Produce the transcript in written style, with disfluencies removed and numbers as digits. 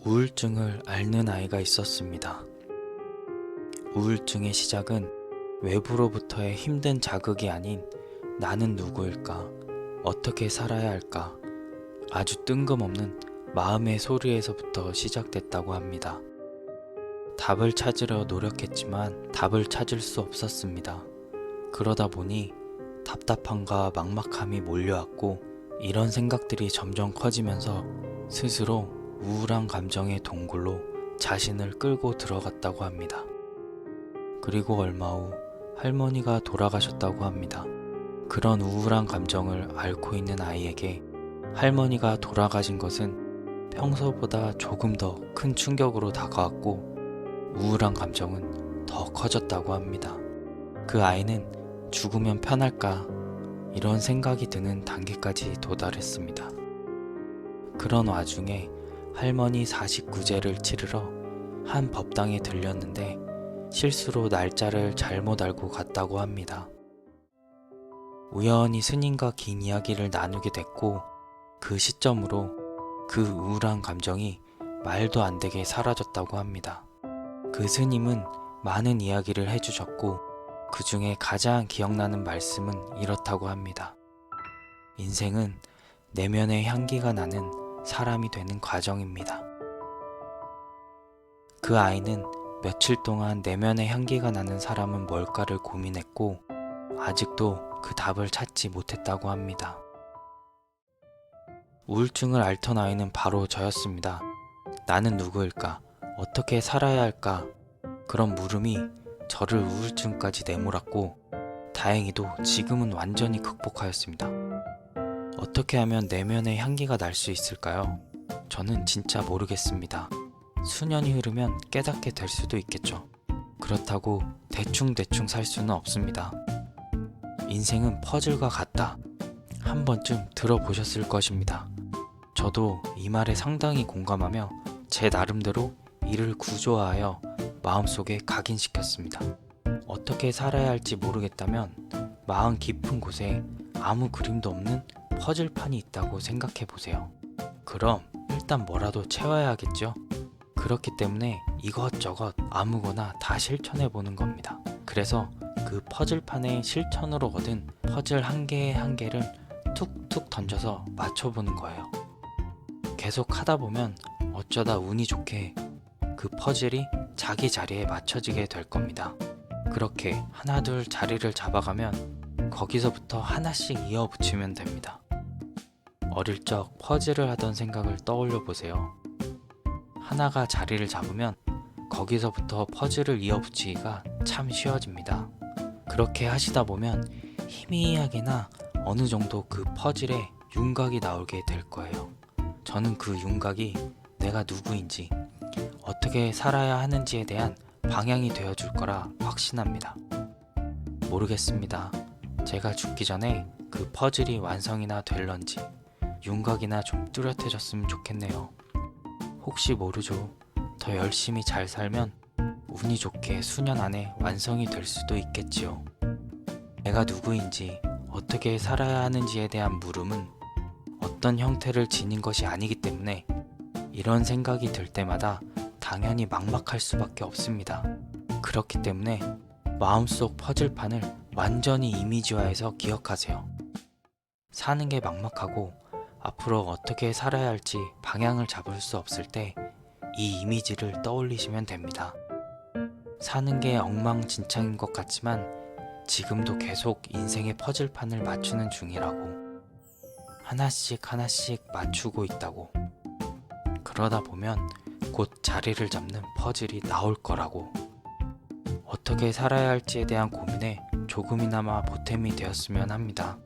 우울증을 앓는 아이가 있었습니다. 우울증의 시작은 외부로부터의 힘든 자극이 아닌 나는 누구일까? 어떻게 살아야 할까? 아주 뜬금없는 마음의 소리에서부터 시작됐다고 합니다. 답을 찾으려 노력했지만 답을 찾을 수 없었습니다. 그러다 보니 답답함과 막막함이 몰려왔고 이런 생각들이 점점 커지면서 스스로 우울한 감정의 동굴로 자신을 끌고 들어갔다고 합니다. 그리고 얼마 후 할머니가 돌아가셨다고 합니다. 그런 우울한 감정을 앓고 있는 아이에게 할머니가 돌아가신 것은 평소보다 조금 더 큰 충격으로 다가왔고 우울한 감정은 더 커졌다고 합니다. 그 아이는 죽으면 편할까 이런 생각이 드는 단계까지 도달했습니다. 그런 와중에 할머니 49제를 치르러 한 법당에 들렸는데 실수로 날짜를 잘못 알고 갔다고 합니다. 우연히 스님과 긴 이야기를 나누게 됐고 그 시점으로 그 우울한 감정이 말도 안 되게 사라졌다고 합니다. 그 스님은 많은 이야기를 해주셨고 그 중에 가장 기억나는 말씀은 이렇다고 합니다. 인생은 내면의 향기가 나는 사람이 되는 과정입니다. 그 아이는 며칠 동안 내면의 향기가 나는 사람은 뭘까를 고민했고 아직도 그 답을 찾지 못했다고 합니다. 우울증을 앓던 아이는 바로 저였습니다. 나는 누구일까? 어떻게 살아야 할까? 그런 물음이 저를 우울증까지 내몰았고 다행히도 지금은 완전히 극복하였습니다. 어떻게 하면 내면의 향기가 날 수 있을까요? 저는 진짜 모르겠습니다. 수년이 흐르면 깨닫게 될 수도 있겠죠. 그렇다고 대충 살 수는 없습니다. 인생은 퍼즐과 같다. 한 번쯤 들어보셨을 것입니다. 저도 이 말에 상당히 공감하며 제 나름대로 이를 구조화하여 마음속에 각인시켰습니다. 어떻게 살아야 할지 모르겠다면 마음 깊은 곳에 아무 그림도 없는 퍼즐판이 있다고 생각해 보세요. 그럼 일단 뭐라도 채워야 하겠죠? 그렇기 때문에 이것저것 아무거나 다 실천해 보는 겁니다. 그래서 그 퍼즐판의 실천으로 얻은 퍼즐 한 개의 한 개를 툭툭 던져서 맞춰보는 거예요. 계속 하다 보면 어쩌다 운이 좋게 그 퍼즐이 자기 자리에 맞춰지게 될 겁니다. 그렇게 하나둘 자리를 잡아가면 거기서부터 하나씩 이어붙이면 됩니다. 어릴 적 퍼즐을 하던 생각을 떠올려 보세요. 하나가 자리를 잡으면 거기서부터 퍼즐을 이어붙이기가 참 쉬워집니다. 그렇게 하시다 보면 희미하게나 어느 정도 그 퍼즐에 윤곽이 나오게 될 거예요. 저는 그 윤곽이 내가 누구인지 어떻게 살아야 하는지에 대한 방향이 되어줄 거라 확신합니다. 모르겠습니다. 제가 죽기 전에 그 퍼즐이 완성이나 될런지 윤곽이나 좀 뚜렷해졌으면 좋겠네요. 혹시 모르죠. 더 열심히 잘 살면 운이 좋게 수년 안에 완성이 될 수도 있겠지요. 내가 누구인지 어떻게 살아야 하는지에 대한 물음은 어떤 형태를 지닌 것이 아니기 때문에 이런 생각이 들 때마다 당연히 막막할 수밖에 없습니다. 그렇기 때문에 마음속 퍼즐판을 완전히 이미지화해서 기억하세요. 사는 게 막막하고 앞으로 어떻게 살아야 할지 방향을 잡을 수 없을 때 이 이미지를 떠올리시면 됩니다. 사는 게 엉망진창인 것 같지만 지금도 계속 인생의 퍼즐판을 맞추는 중이라고. 하나씩 맞추고 있다고. 그러다 보면 곧 자리를 잡는 퍼즐이 나올 거라고. 어떻게 살아야 할지에 대한 고민에 조금이나마 보탬이 되었으면 합니다.